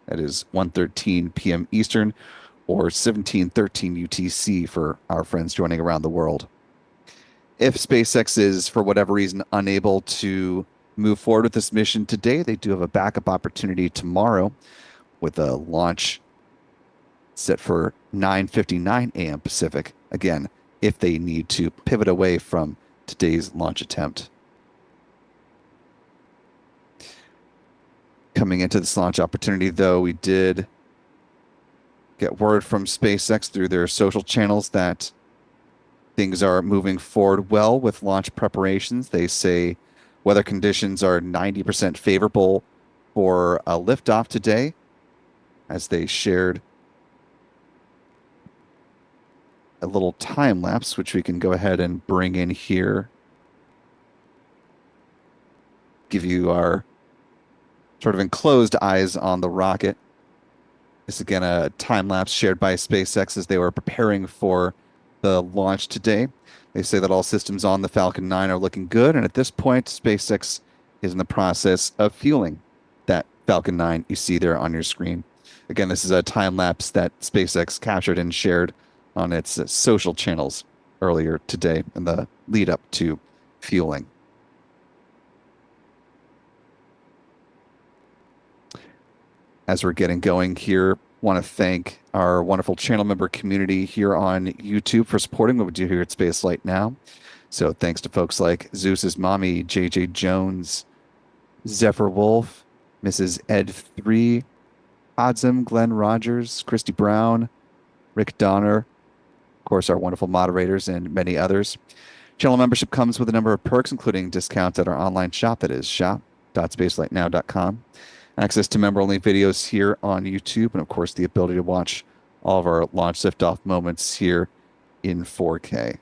That is 1:13 p.m. Eastern or 17:13 UTC for our friends joining around the world. If SpaceX is, for whatever reason, unable to move forward with this mission today, they do have a backup opportunity tomorrow with a launch set for 9:59 a.m. Pacific. Again, if they need to pivot away from today's launch attempt. Coming into this launch opportunity, though, we did get word from SpaceX through their social channels that things are moving forward well with launch preparations. They say weather conditions are 90% favorable for a liftoff today, as they shared a little time lapse, which we can go ahead and bring in here. Give you our sort of enclosed eyes on the rocket. This is again a time lapse shared by SpaceX as they were preparing for the launch today. They say that all systems on the Falcon 9 are looking good, and at this point, SpaceX is in the process of fueling that Falcon 9 you see there on your screen. Again, this is a time lapse that SpaceX captured and shared on its social channels earlier today in the lead up to fueling. As we're getting going here, want to thank our wonderful channel member community here on YouTube for supporting what we do here at Spaceflight Now. So thanks to folks like Zeus's Mommy, JJ Jones, Zephyr Wolf, Mrs. Ed3, Odzum, Glenn Rogers, Christy Brown, Rick Donner, of course, our wonderful moderators, and many others. Channel membership comes with a number of perks, including discounts at our online shop, that is shop.spacelightnow.com. Access to member-only videos here on YouTube, and of course, the ability to watch all of our launch liftoff moments here in 4K.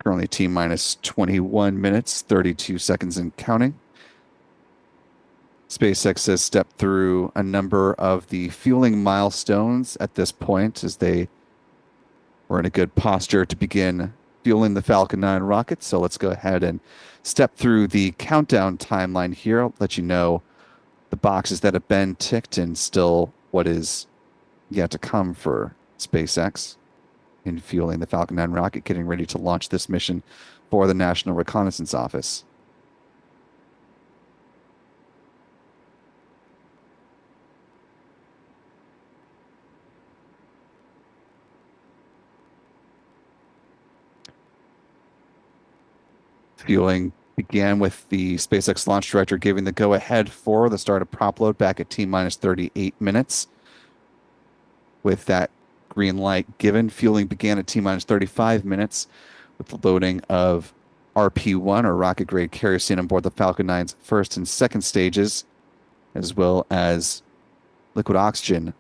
Currently T-minus 21 minutes, 32 seconds and counting. SpaceX has stepped through a number of the fueling milestones at this point as they were in a good posture to begin fueling the Falcon 9 rocket. So let's go ahead and step through the countdown timeline here. I'll let you know the boxes that have been ticked and still what is yet to come for SpaceX in fueling the Falcon 9 rocket, getting ready to launch this mission for the National Reconnaissance Office. Fueling began with the SpaceX launch director giving the go-ahead for the start of prop load back at T-minus 38 minutes. With that green light given, fueling began at T-minus 35 minutes with the loading of RP-1, or rocket-grade kerosene, on board the Falcon 9's first and second stages, as well as liquid oxygen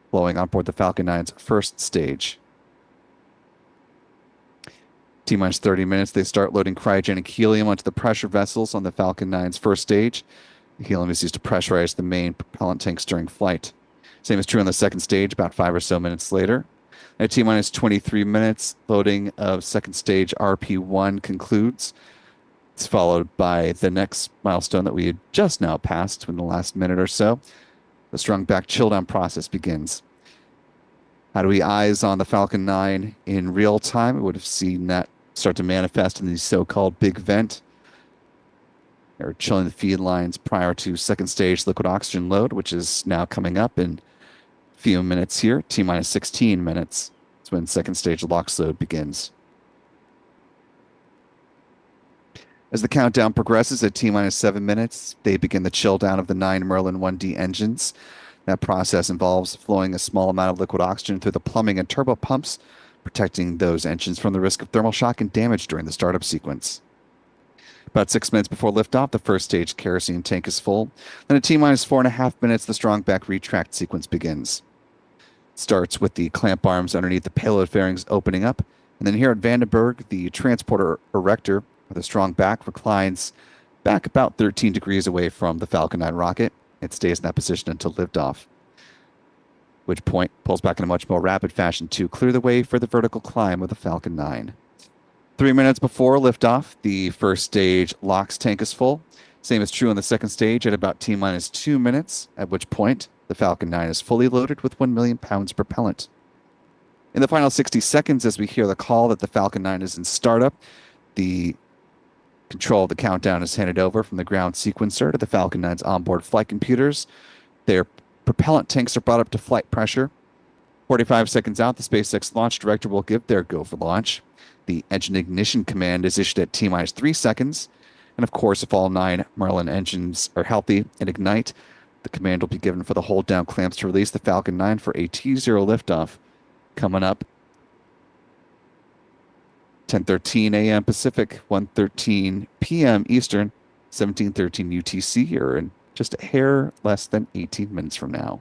flowing on board the Falcon 9's first stage. T-minus 30 minutes, they start loading cryogenic helium onto the pressure vessels on the Falcon 9's first stage. The helium is used to pressurize the main propellant tanks during flight. Same is true on the second stage about 5 or so minutes later. At T-minus 23 minutes, loading of second stage RP-1 concludes. It's followed by the next milestone that we had just now passed in the last minute or so. The strung back chill down process begins. How do we eyes on the Falcon 9 in real time? We would have seen that start to manifest in the so-called big vent. They're chilling the feed lines prior to second stage liquid oxygen load, which is now coming up in a few minutes here. T-minus 16 minutes. That's when second stage LOX load begins. As the countdown progresses at T-minus 7 minutes, they begin the chill down of the 9 Merlin 1D engines. That process involves flowing a small amount of liquid oxygen through the plumbing and turbo pumps, protecting those engines from the risk of thermal shock and damage during the startup sequence. About 6 minutes before liftoff, the first stage kerosene tank is full. Then at T-minus 4.5 minutes, the strong back retract sequence begins. It starts with the clamp arms underneath the payload fairings opening up, and then here at Vandenberg, the transporter erector with a strong back reclines back about 13 degrees away from the Falcon 9 rocket. It stays in that position until liftoff, which point pulls back in a much more rapid fashion to clear the way for the vertical climb of the Falcon 9. 3 minutes before liftoff, the first stage LOX tank is full. Same is true on the second stage at about T-minus 2 minutes, at which point the Falcon 9 is fully loaded with 1 million pounds propellant. In the final 60 seconds, as we hear the call that the Falcon 9 is in startup, the control of the countdown is handed over from the ground sequencer to the Falcon 9's onboard flight computers. Their propellant tanks are brought up to flight pressure. 45 seconds out, the SpaceX launch director will give their go for launch. The engine ignition command is issued at T-minus 3 seconds. And of course, if all 9 Merlin engines are healthy and ignite, the command will be given for the hold down clamps to release the Falcon 9 for a T0 liftoff. Coming up, 10:13 a.m. Pacific, 1:13 p.m. Eastern, 17:13 UTC, or in just a hair less than 18 minutes from now.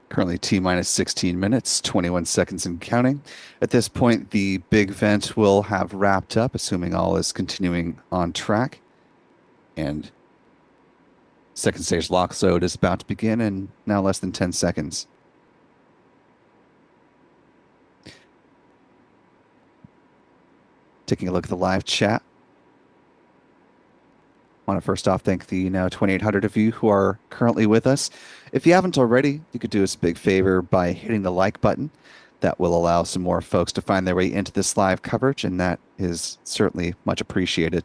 Currently T-minus 16 minutes, 21 seconds and counting. At this point, the big vent will have wrapped up, assuming all is continuing on track. And second stage LOX load is about to begin in now less than 10 seconds. Taking a look at the live chat. I want to first off thank the now 2,800 of you who are currently with us. If you haven't already, you could do us a big favor by hitting the like button. That will allow some more folks to find their way into this live coverage, and that is certainly much appreciated.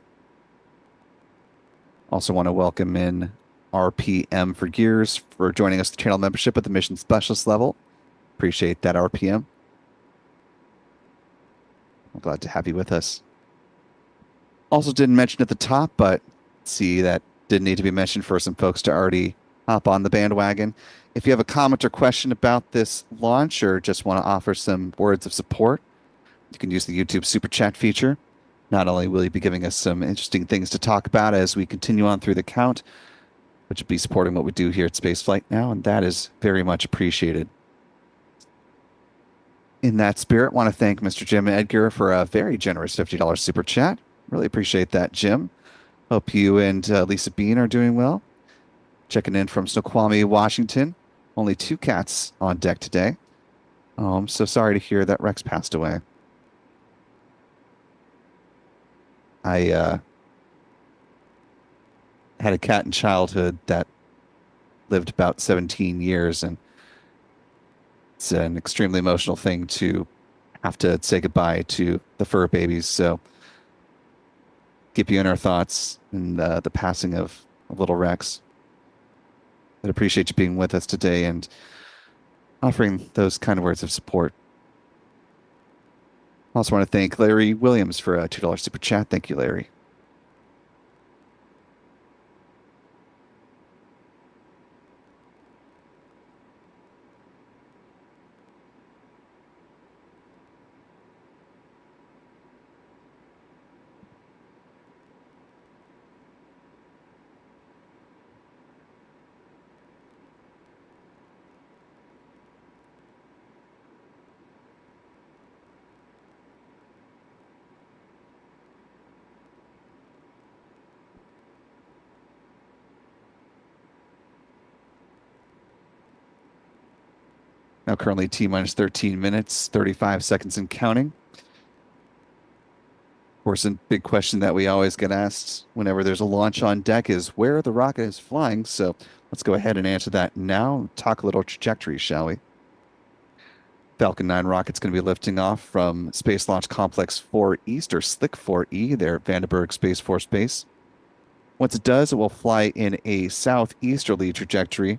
Also want to welcome in RPM for Gears for joining us the channel membership at the mission specialist level. Appreciate that, RPM. I'm glad to have you with us. Also didn't mention at the top, but see that did need to be mentioned for some folks to already hop on the bandwagon. If you have a comment or question about this launch or just want to offer some words of support, you can use the YouTube Super Chat feature. Not only will you be giving us some interesting things to talk about as we continue on through the count, but you'll be supporting what we do here at Spaceflight Now, and that is very much appreciated. In that spirit, want to thank Mr. Jim Edgar for a very generous $50 Super Chat. Really appreciate that, Jim. Hope you and Lisa Bean are doing well. Checking in from Snoqualmie, Washington. Only 2 cats on deck today. Oh, I'm so sorry to hear that Rex passed away. I had a cat in childhood that lived about 17 years, and it's an extremely emotional thing to have to say goodbye to the fur babies. So keep you in our thoughts in the passing of little Rex. I'd appreciate you being with us today and offering those kind of words of support. I also want to thank Larry Williams for a $2 Super Chat. Thank you, Larry. Now currently T-minus 13 minutes, 35 seconds and counting. Of course, a big question that we always get asked whenever there's a launch on deck is where the rocket is flying. So let's go ahead and answer that now. Talk a little trajectory, shall we? Falcon 9 rocket's going to be lifting off from Space Launch Complex 4 East, or SLIC 4E, there at Vandenberg Space Force Base. Once it does, it will fly in a southeasterly trajectory,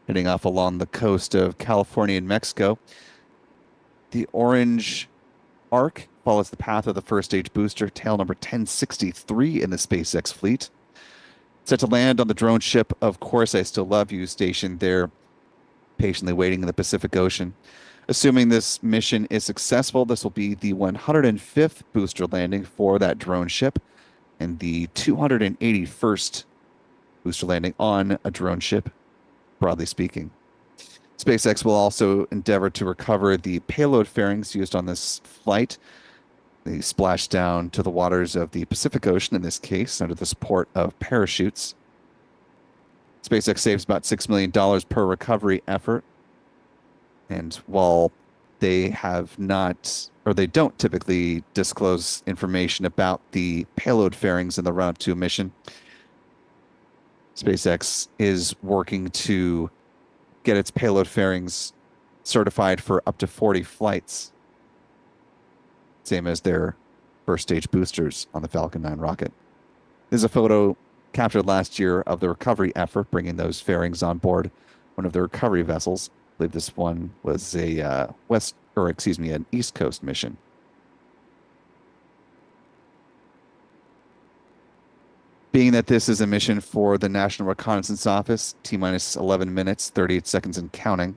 heading off along the coast of California and Mexico. The orange arc follows the path of the first stage booster, tail number 1063 in the SpaceX fleet. Set to land on the drone ship, Of Course I Still Love You, stationed there, patiently waiting in the Pacific Ocean. Assuming this mission is successful, this will be the 105th booster landing for that drone ship and the 281st booster landing on a drone ship, broadly speaking. SpaceX will also endeavor to recover the payload fairings used on this flight. They splash down to the waters of the Pacific Ocean, in this case, under the support of parachutes. SpaceX saves about $6 million per recovery effort. And while they have not, or they don't typically disclose information about the payload fairings in the run-up to a mission, SpaceX is working to get its payload fairings certified for up to 40 flights, same as their first stage boosters on the Falcon 9 rocket. There's a photo captured last year of the recovery effort, bringing those fairings on board one of the recovery vessels. I believe this one was a an East Coast mission. Being that this is a mission for the National Reconnaissance Office, T-minus 11 minutes, 38 seconds and counting,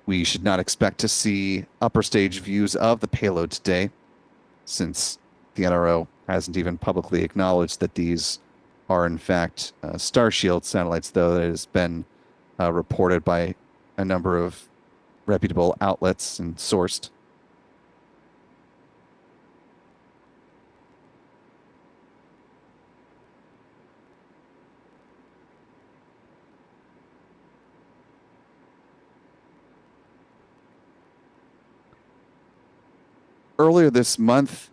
we should not expect to see upper stage views of the payload today, since the NRO hasn't even publicly acknowledged that these are in fact Starshield satellites, though it has been reported by a number of reputable outlets and sourced. Earlier this month,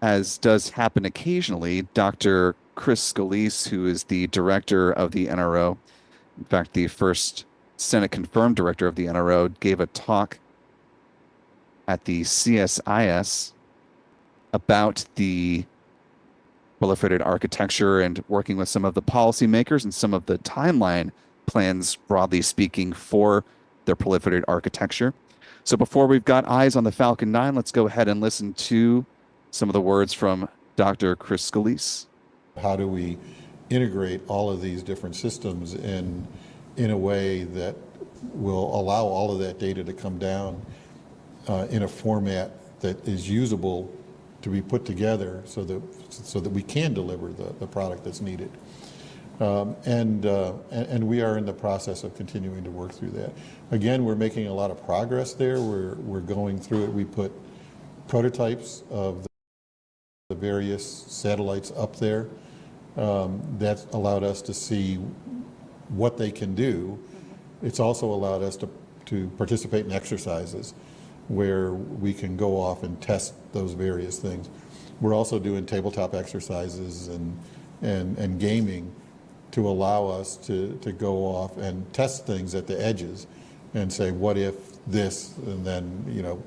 as does happen occasionally, Dr. Chris Scalise, who is the director of the NRO, in fact, the first Senate-confirmed director of the NRO, gave a talk at the CSIS about the proliferated architecture and working with some of the policymakers and some of the timeline plans, broadly speaking, for their proliferated architecture. So before we've got eyes on the Falcon 9, let's go ahead and listen to some of the words from Dr. Chris Scalise. How do we integrate all of these different systems in a way that will allow all of that data to come down in a format that is usable to be put together so that we can deliver the product that's needed. And we are in the process of continuing to work through that. Again, we're making a lot of progress there. We're going through it. We put prototypes of the various satellites up there. That's allowed us to see what they can do. It's also allowed us to participate in exercises where we can go off and test those various things. We're also doing tabletop exercises and gaming to allow us to go off and test things at the edges and say, what if this, and then, you know,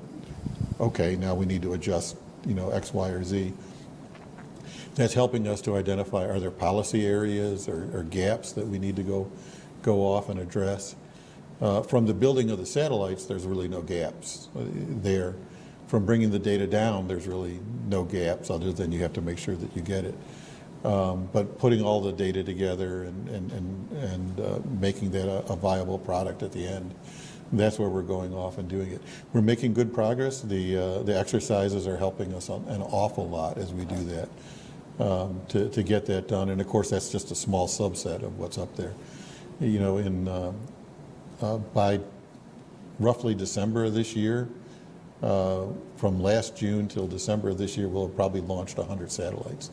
okay, now we need to adjust, you know, X, Y, or Z. That's helping us to identify, are there policy areas or gaps that we need to go off and address. From the building of the satellites, there's really no gaps there. From bringing the data down, there's really no gaps other than you have to make sure that you get it. But putting all the data together and making that a viable product at the end, that's where we're going off and doing it. We're making good progress. The exercises are helping us an awful lot as we do that to get that done. And of course, that's just a small subset of what's up there. You know, by roughly December of this year, from last June till December of this year, we'll have probably launched 100 satellites.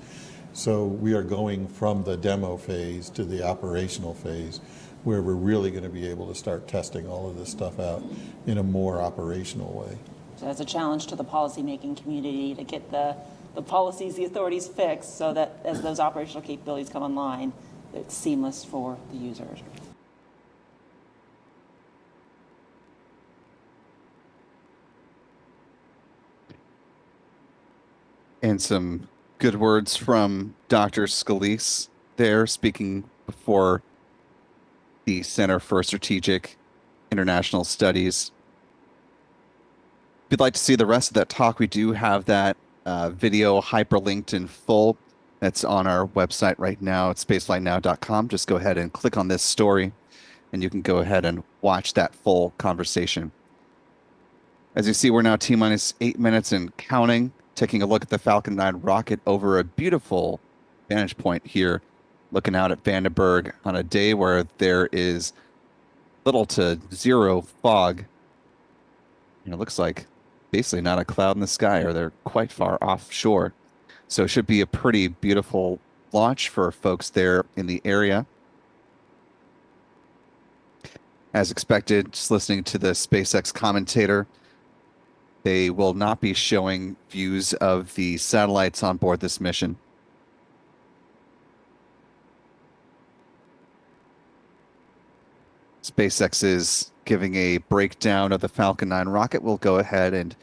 So we are going from the demo phase to the operational phase where we're really going to be able to start testing all of this stuff out in a more operational way. So that's a challenge to the policymaking community to get the policies, the authorities fixed so that as those operational capabilities come online, it's seamless for the users. And some good words from Dr. Scalise there, speaking before the Center for Strategic International Studies. If you'd like to see the rest of that talk, we do have that video hyperlinked in full. That's on our website right now at spacelightnow.com. Just go ahead and click on this story, and you can go ahead and watch that full conversation. As you see, we're now T-minus 8 minutes and counting, taking a look at the Falcon 9 rocket over a beautiful vantage point here, looking out at Vandenberg on a day where there is little to zero fog. It looks like basically not a cloud in the sky, or they're quite far offshore. So it should be a pretty beautiful launch for folks there in the area. As expected, just listening to the SpaceX commentator, they will not be showing views of the satellites on board this mission. SpaceX is giving a breakdown of the Falcon 9 rocket. We'll go ahead and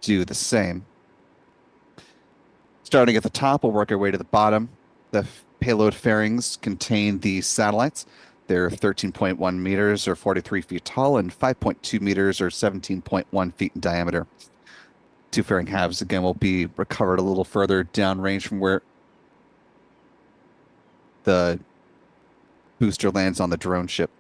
do the same. Starting at the top, we'll work our way to the bottom. The payload fairings contain the satellites. They're 13.1 meters or 43 feet tall and 5.2 meters or 17.1 feet in diameter. Two fairing halves, again, will be recovered a little further downrange from where the booster lands on the drone ship.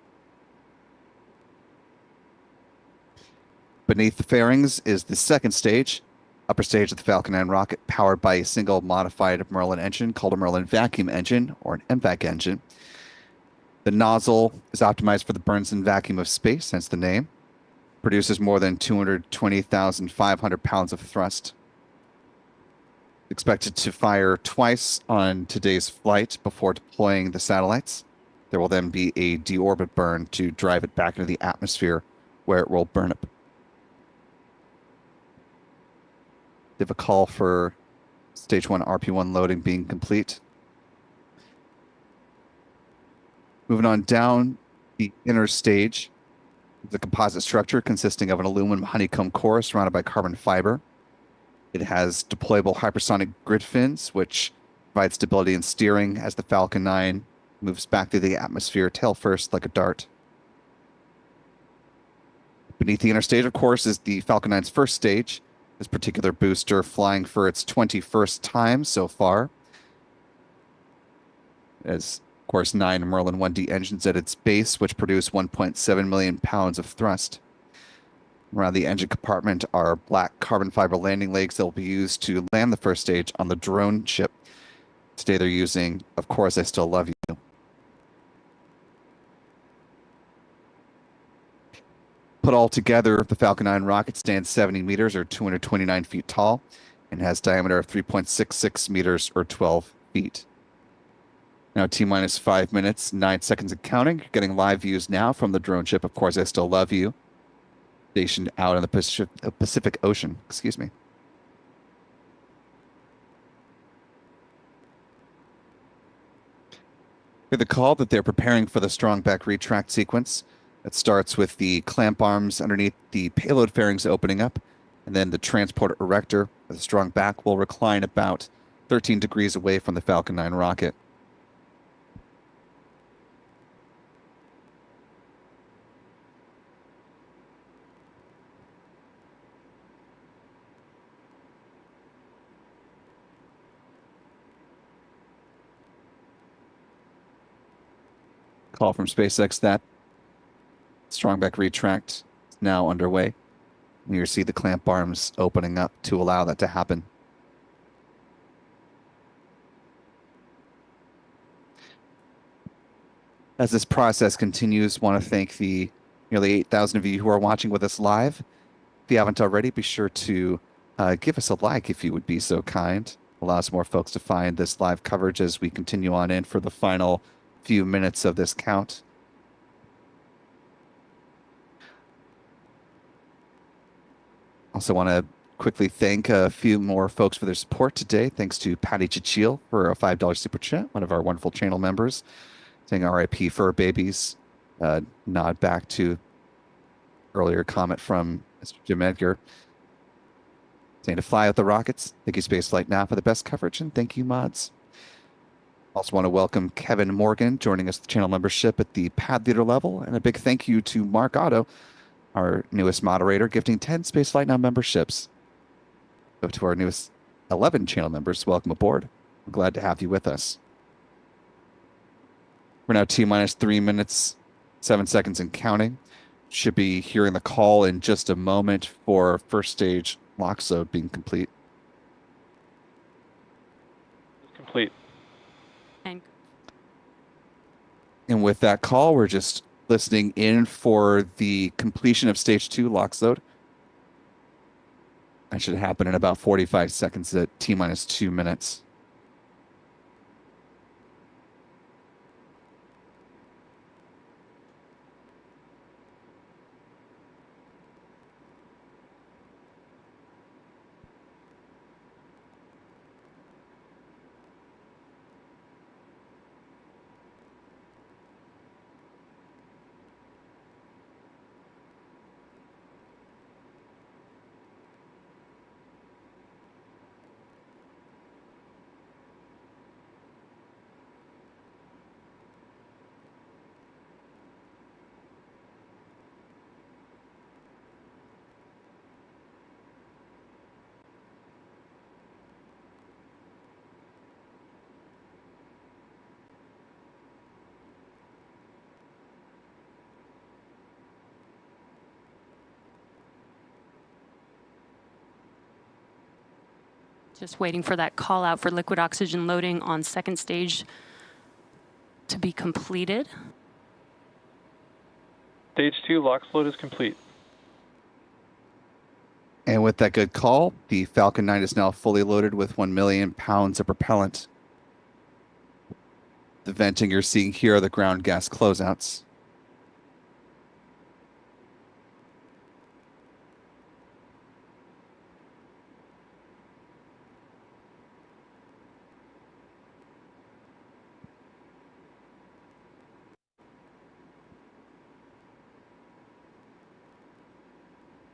Beneath the fairings is the second stage, upper stage of the Falcon 9 rocket, powered by a single modified Merlin engine called a Merlin vacuum engine, or an MVAC engine. The nozzle is optimized for the Burnson vacuum of space, hence the name. Produces more than 220,500 pounds of thrust. Expected to fire twice on today's flight before deploying the satellites. There will then be a deorbit burn to drive it back into the atmosphere, where it will burn up. They have a call for stage 1 RP1 loading being complete. Moving on down the inner stage, the composite structure consisting of an aluminum honeycomb core surrounded by carbon fiber. It has deployable hypersonic grid fins, which provide stability and steering as the Falcon 9 moves back through the atmosphere tail first like a dart. Beneath the inner stage, of course, is the Falcon 9's first stage. This particular booster flying for its 21st time so far. As, of course, 9 Merlin 1D engines at its base, which produce 1.7 million pounds of thrust. Around the engine compartment are black carbon fiber landing legs that will be used to land the first stage on the drone ship. Today they're using, of course, I Still Love You. Put all together, the Falcon 9 rocket stands 70 meters or 229 feet tall and has diameter of 3.66 meters or 12 feet. Now T-minus 5 minutes, 9 seconds and counting. You're getting live views now from the drone ship, of course, I Still Love You, stationed out in the Pacific Ocean. Excuse me. Hear the call that they're preparing for the strong back retract sequence. It starts with the clamp arms underneath the payload fairings opening up, and then the transport erector with a strong back will recline about 13 degrees away from the Falcon 9 rocket. Call from SpaceX that strong back retract is now underway. You see the clamp arms opening up to allow that to happen. As this process continues, I want to thank the nearly 8,000 of you who are watching with us live. If you haven't already, be sure to give us a like if you would be so kind. Allows more folks to find this live coverage as we continue on in for the final few minutes of this count. Also want to quickly thank a few more folks for their support today. Thanks to Patty Chichil for a $5 super chat, one of our wonderful channel members, saying RIP fur babies. Nod back to earlier comment from Mr. Jim Edgar, saying to fly out the rockets. Thank you, Spaceflight Now, for the best coverage, and thank you, mods. Also want to welcome Kevin Morgan joining us with channel membership at the pad leader level, and a big thank you to Mark Otto, our newest moderator, gifting 10 Spaceflight Now memberships. Up to our newest 11 channel members, welcome aboard. I'm glad to have you with us. We're now T-minus 3 minutes, 7 seconds and counting. Should be hearing the call in just a moment for first stage LOX load being complete. Complete. And with that call, we're just listening in for the completion of stage 2 LOX load. That should happen in about 45 seconds at T-minus 2 minutes. Just waiting for that call out for liquid oxygen loading on second stage to be completed. Stage 2 LOX load is complete. And with that good call, the Falcon 9 is now fully loaded with 1 million pounds of propellant. The venting you're seeing here are the ground gas closeouts.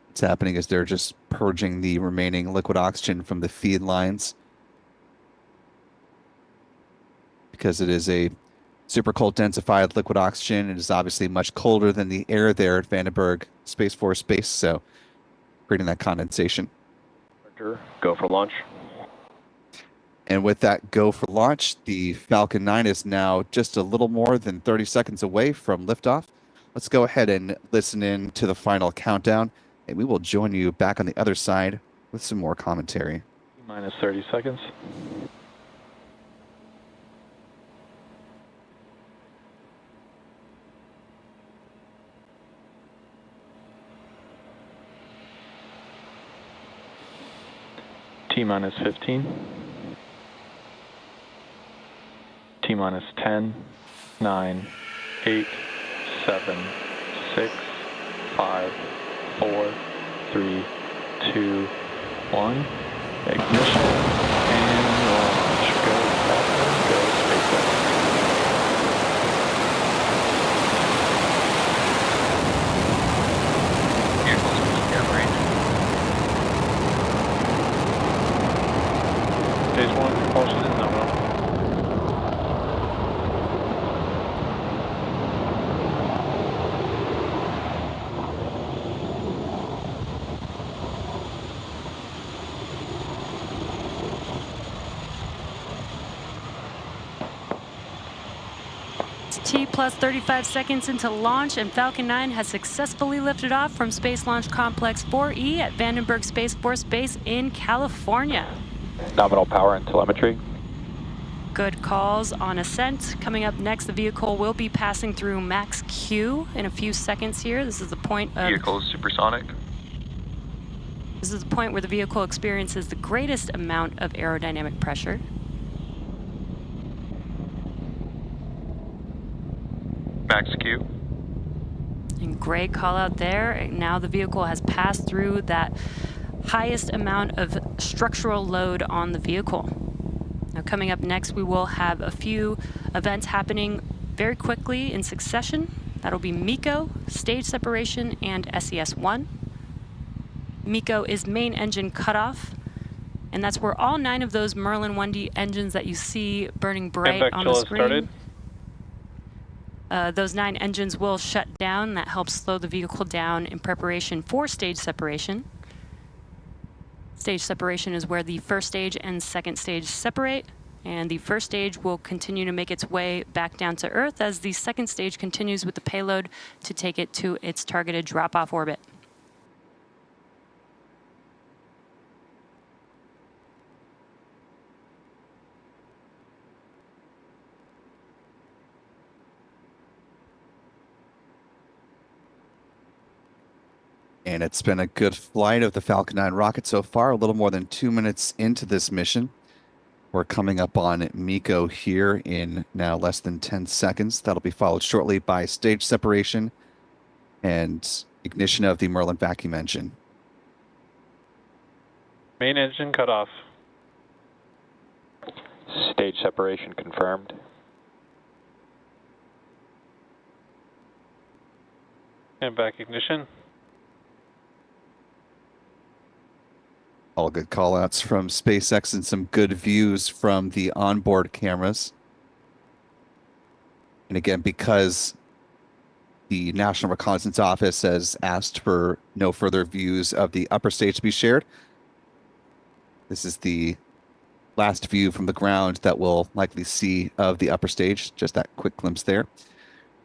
What's happening is they're just purging the remaining liquid oxygen from the feed lines, because it is a super cold densified liquid oxygen. It is obviously much colder than the air there at Vandenberg Space Force Base, so creating that condensation. Go for launch. And with that go for launch, the Falcon 9 is now just a little more than 30 seconds away from liftoff. Let's go ahead and listen in to the final countdown, and we will join you back on the other side with some more commentary. Minus 30 seconds. T-minus 15. T-minus 10, 9, 8, 7, 6, 5, 4, 3, 2, 1. Ignition and launch. Go Falcon, go SpaceX. Phase 1 propulsion is nominal. T plus 35 seconds into launch, and Falcon 9 has successfully lifted off from Space Launch Complex 4E at Vandenberg Space Force Base in California. Nominal power and telemetry. Good calls on ascent. Coming up next, the vehicle will be passing through max Q in a few seconds here. This is the point of... Vehicle is supersonic. This is the point where the vehicle experiences the greatest amount of aerodynamic pressure. Max Q. And great call out there. Now the vehicle has passed through that highest amount of structural load on the vehicle. Now, coming up next, we will have a few events happening very quickly in succession. That'll be MECO, stage separation, and SES-1. MECO is main engine cutoff, and that's where all 9 of those Merlin 1D engines that you see burning bright on the screen, those 9 engines will shut down. That helps slow the vehicle down in preparation for stage separation. Stage separation is where the first stage and second stage separate, and the first stage will continue to make its way back down to Earth as the second stage continues with the payload to take it to its targeted drop-off orbit. And it's been a good flight of the Falcon 9 rocket so far, a little more than 2 minutes into this mission. We're coming up on MECO here in now less than 10 seconds. That'll be followed shortly by stage separation and ignition of the Merlin vacuum engine. Main engine cut off. Stage separation confirmed. And back ignition. All good call-outs from SpaceX and some good views from the onboard cameras. And again, because the National Reconnaissance Office has asked for no further views of the upper stage to be shared, this is the last view from the ground that we'll likely see of the upper stage. Just that quick glimpse there.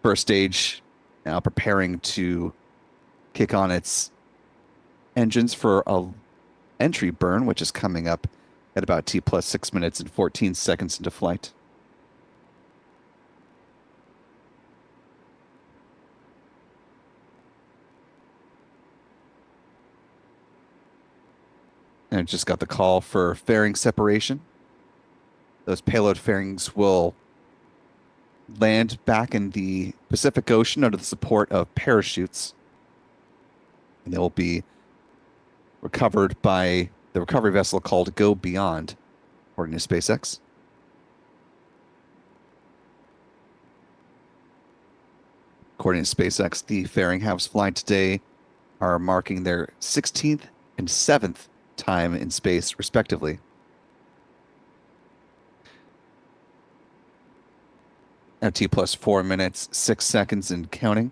First stage now preparing to kick on its engines for a entry burn, which is coming up at about T plus 6 minutes and 14 seconds into flight. And just got the call for fairing separation. Those payload fairings will land back in the Pacific Ocean under the support of parachutes. And they will be recovered by the recovery vessel called Go Beyond, according to SpaceX. According to SpaceX, the fairing halves flying today are marking their 16th and 7th time in space, respectively. At T plus 4 minutes, 6 seconds and counting.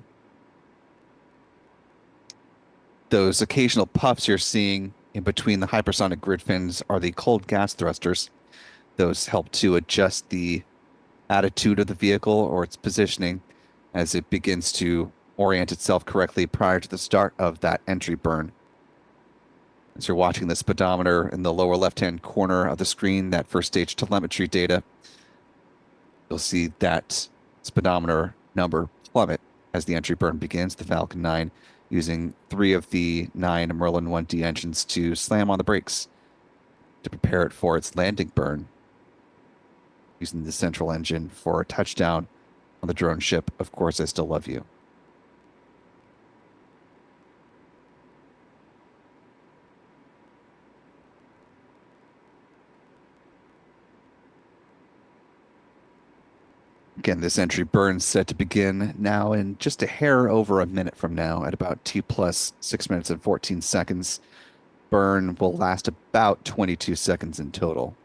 Those occasional puffs you're seeing in between the hypersonic grid fins are the cold gas thrusters. Those help to adjust the attitude of the vehicle or its positioning as it begins to orient itself correctly prior to the start of that entry burn. As you're watching the speedometer in the lower left-hand corner of the screen, that first stage telemetry data, you'll see that speedometer number plummet as the entry burn begins. The Falcon 9 using 3 of the 9 Merlin 1D engines to slam on the brakes to prepare it for its landing burn, using the central engine for a touchdown on the drone ship, Of Course I Still Love You. Again, this entry burn set to begin now in just a hair over a minute from now at about T plus 6 minutes and 14 seconds. Burn will last about 22 seconds in total.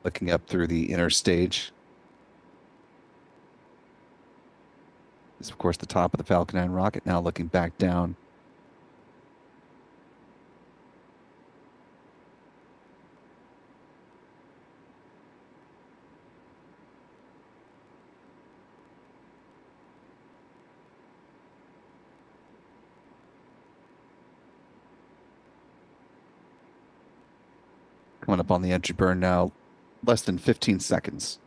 Looking up through the inner stage. This is, of course, the top of the Falcon 9 rocket, now looking back down. Coming up on the entry burn now, less than 15 seconds.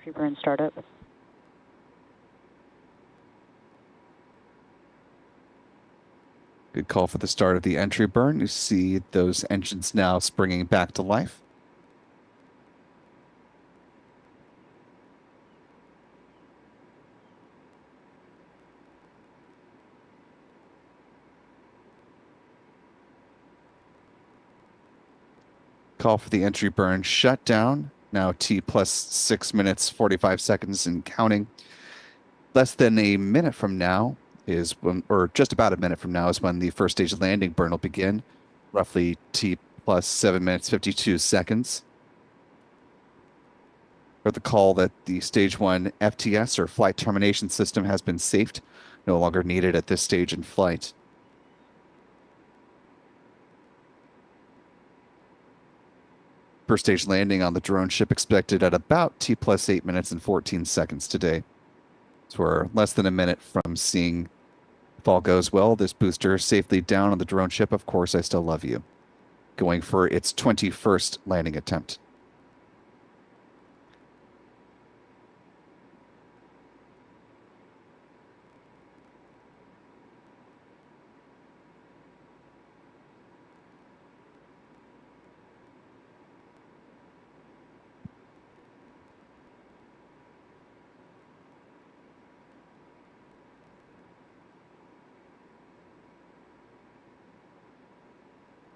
entry burn startup. Good call for the start of the entry burn. You see those engines now springing back to life. Call for the entry burn shutdown. Now T plus 6 minutes, 45 seconds and counting. Less than a minute from now is when, or just about a minute from now is when the first stage landing burn will begin. Roughly T plus 7 minutes, 52 seconds. For the call that the stage 1 FTS or flight termination system has been safed, no longer needed at this stage in flight. First stage landing on the drone ship expected at about T plus 8 minutes and 14 seconds today. So we're less than a minute from seeing, if all goes well, this booster safely down on the drone ship. Of course, I still love you. Going for its 21st landing attempt.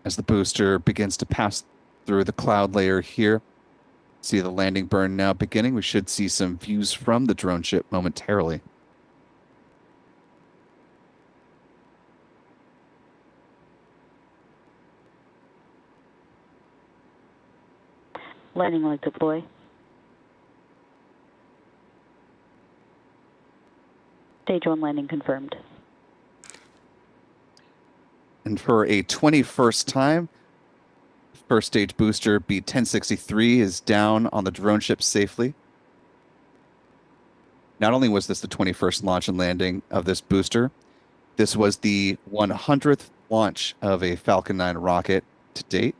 As the booster begins to pass through the cloud layer here, see the landing burn now beginning. We should see some views from the drone ship momentarily. Landing leg deploy. Stage 1 landing confirmed. And for a 21st time, first stage booster B-1063 is down on the drone ship safely. Not only was this the 21st launch and landing of this booster, this was the 100th launch of a Falcon 9 rocket to date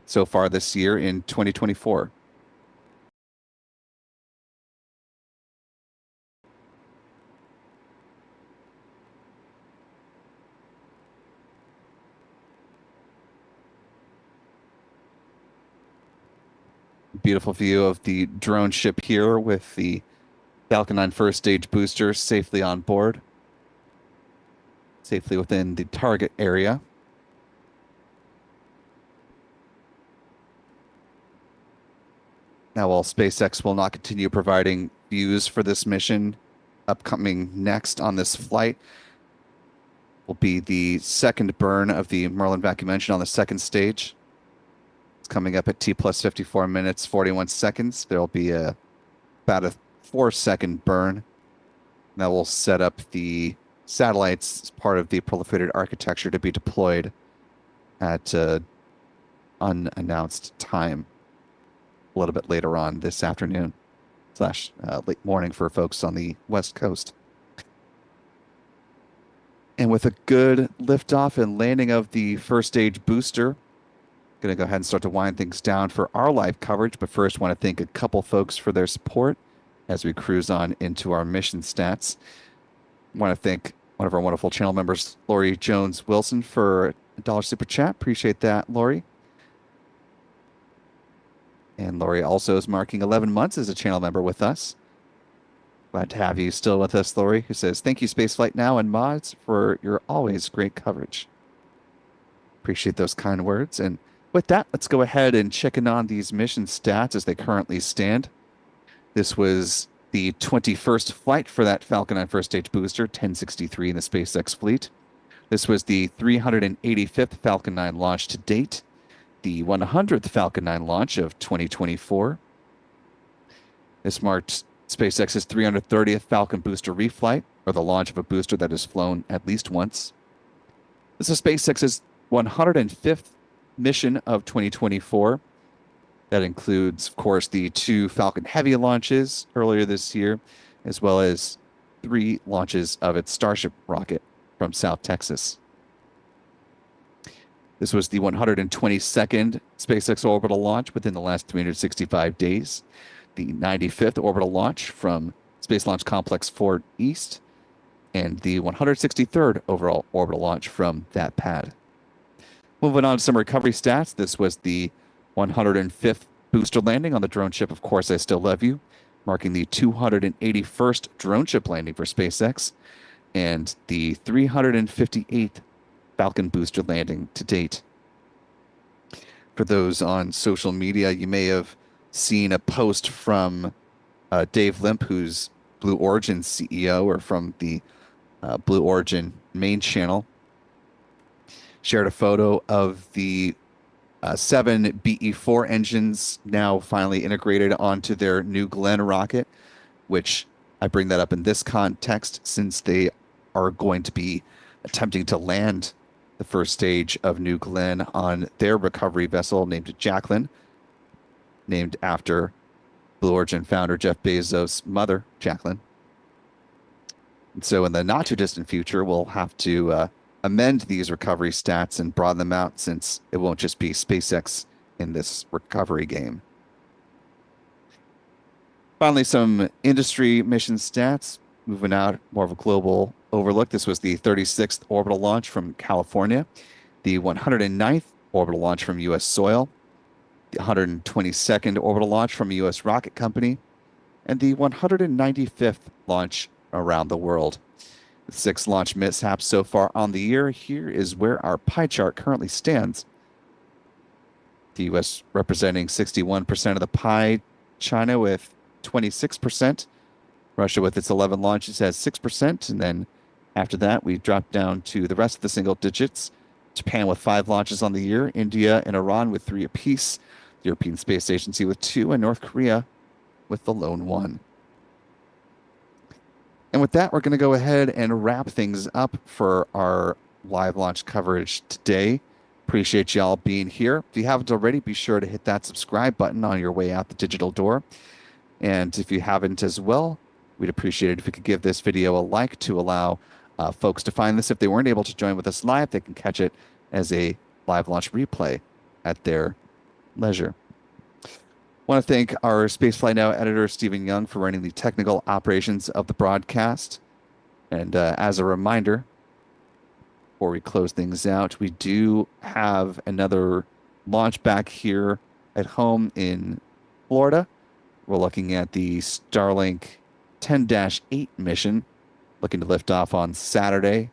so far this year in 2024. Beautiful view of the drone ship here with the Falcon 9 first stage booster safely on board, safely within the target area. Now, while SpaceX will not continue providing views for this mission, upcoming next on this flight will be the second burn of the Merlin vacuum engine on the second stage. Coming up at T plus 54 minutes, 41 seconds. There'll be about a 4-second burn. That will set up the satellites as part of the proliferated architecture to be deployed at unannounced time a little bit later on this afternoon / late morning for folks on the West Coast. And with a good liftoff and landing of the first stage booster, going to go ahead and start to wind things down for our live coverage, but first want to thank a couple folks for their support as we cruise on into our mission stats. Want to thank one of our wonderful channel members, Lori Jones Wilson, for a $1 super chat. Appreciate that, Lori. And Lori also is marking 11 months as a channel member with us. Glad to have you still with us, Lori, who says, "Thank you, Spaceflight Now and mods, for your always great coverage." Appreciate those kind words. And with that, let's go ahead and check in on these mission stats as they currently stand. This was the 21st flight for that Falcon 9 first stage booster, 1063 in the SpaceX fleet. This was the 385th Falcon 9 launch to date, the 100th Falcon 9 launch of 2024. This marked SpaceX's 330th Falcon booster reflight, or the launch of a booster that has flown at least once. This is SpaceX's 105th mission of 2024. That includes, of course, the 2 Falcon Heavy launches earlier this year, as well as 3 launches of its Starship rocket from South Texas. This was the 122nd SpaceX orbital launch within the last 365 days. the 95th orbital launch from Space Launch Complex 4 East, and the 163rd overall orbital launch from that pad. Moving on to some recovery stats, this was the 105th booster landing on the drone ship Of Course I Still Love You, marking the 281st drone ship landing for SpaceX, and the 358th Falcon booster landing to date. For those on social media, you may have seen a post from Dave Limp, who's Blue Origin CEO, or from the Blue Origin main channel, shared a photo of the 7 BE-4 engines now finally integrated onto their New Glenn rocket, which I bring that up in this context since they are going to be attempting to land the first stage of New Glenn on their recovery vessel named Jacqueline, named after Blue Origin founder Jeff Bezos' mother, Jacqueline. And so in the not too distant future, we'll have to amend these recovery stats and broaden them out, since it won't just be SpaceX in this recovery game. Finally, some industry mission stats. Moving out, more of a global overlook. This was the 36th orbital launch from California, the 109th orbital launch from U.S. soil, the 122nd orbital launch from a U.S. rocket company, and the 195th launch around the world. With 6 launch mishaps so far on the year, here is where our pie chart currently stands. The U.S. representing 61% of the pie, China with 26%, Russia with its 11 launches has 6%, and then after that we drop down to the rest of the single digits. Japan with 5 launches on the year, India and Iran with 3 apiece, the European Space Agency with 2, and North Korea with the lone 1. And with that, we're going to go ahead and wrap things up for our live launch coverage today. Appreciate y'all being here. If you haven't already, be sure to hit that subscribe button on your way out the digital door. And if you haven't as well, we'd appreciate it if you could give this video a like to allow folks to find this. If they weren't able to join with us live, they can catch it as a live launch replay at their leisure. I want to thank our Spaceflight Now editor, Stephen Young, for running the technical operations of the broadcast. And as a reminder, before we close things out, we do have another launch back here at home in Florida. We're looking at the Starlink 10-8 mission, looking to lift off on Saturday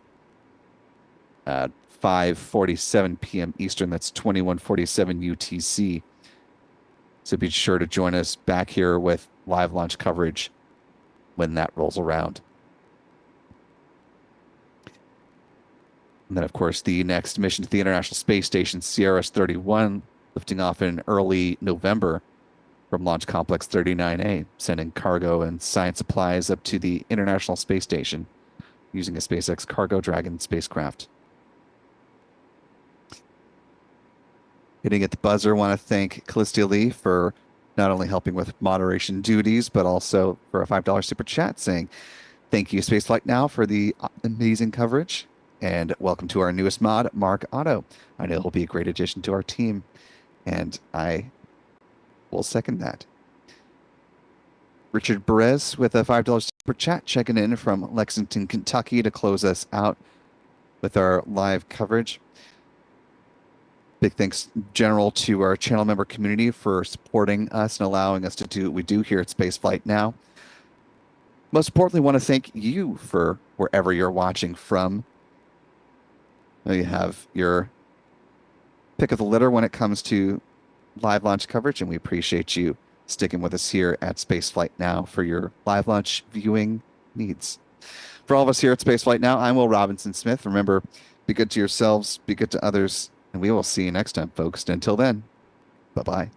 at 5:47 p.m. Eastern. That's 21:47 UTC. So be sure to join us back here with live launch coverage when that rolls around. And then, of course, the next mission to the International Space Station, CRS-31, lifting off in early November from Launch Complex 39A, sending cargo and science supplies up to the International Space Station using a SpaceX Cargo Dragon spacecraft. Hitting at the buzzer, want to thank Callistia Lee for not only helping with moderation duties, but also for a $5 super chat saying, thank you, Spaceflight Now, for the amazing coverage, and welcome to our newest mod, Mark Otto. I know he'll be a great addition to our team, and I will second that. Richard Perez with a $5 super chat, checking in from Lexington, Kentucky to close us out with our live coverage. Big thanks, General, to our channel member community for supporting us and allowing us to do what we do here at Spaceflight Now. Most importantly, want to thank you for wherever you're watching from. You have your pick of the litter when it comes to live launch coverage, and we appreciate you sticking with us here at Spaceflight Now for your live launch viewing needs. For all of us here at Spaceflight Now, I'm Will Robinson Smith. Remember, be good to yourselves, be good to others, and we will see you next time, folks. Until then, bye-bye.